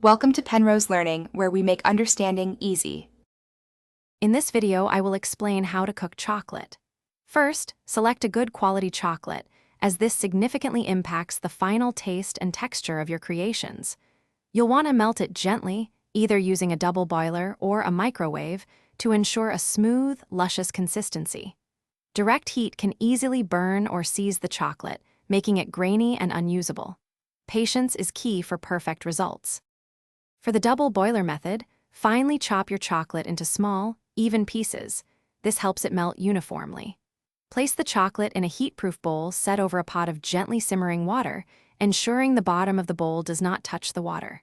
Welcome to Penrose Learning, where we make understanding easy. In this video, I will explain how to cook chocolate. First, select a good quality chocolate, as this significantly impacts the final taste and texture of your creations. You'll want to melt it gently, either using a double boiler or a microwave, to ensure a smooth, luscious consistency. Direct heat can easily burn or seize the chocolate, making it grainy and unusable. Patience is key for perfect results. For the double boiler method, finely chop your chocolate into small, even pieces. This helps it melt uniformly. Place the chocolate in a heat-proof bowl set over a pot of gently simmering water, ensuring the bottom of the bowl does not touch the water.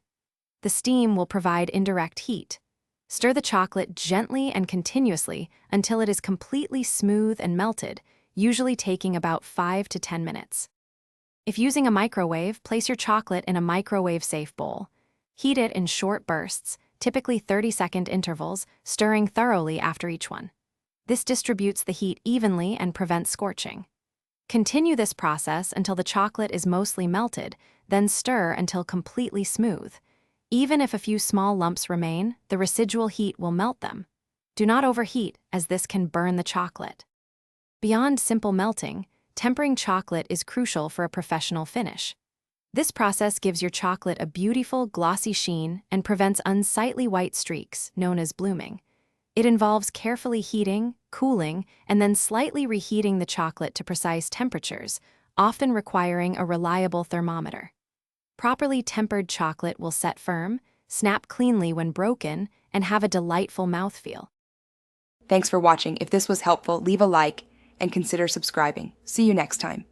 The steam will provide indirect heat. Stir the chocolate gently and continuously until it is completely smooth and melted, usually taking about 5 to 10 minutes. If using a microwave, place your chocolate in a microwave-safe bowl. Heat it in short bursts, typically 30-second intervals, stirring thoroughly after each one. This distributes the heat evenly and prevents scorching. Continue this process until the chocolate is mostly melted, then stir until completely smooth. Even if a few small lumps remain, the residual heat will melt them. Do not overheat, as this can burn the chocolate. Beyond simple melting, tempering chocolate is crucial for a professional finish. This process gives your chocolate a beautiful, glossy sheen and prevents unsightly white streaks, known as blooming. It involves carefully heating, cooling, and then slightly reheating the chocolate to precise temperatures, often requiring a reliable thermometer. Properly tempered chocolate will set firm, snap cleanly when broken, and have a delightful mouthfeel. Thanks for watching. If this was helpful, leave a like and consider subscribing. See you next time.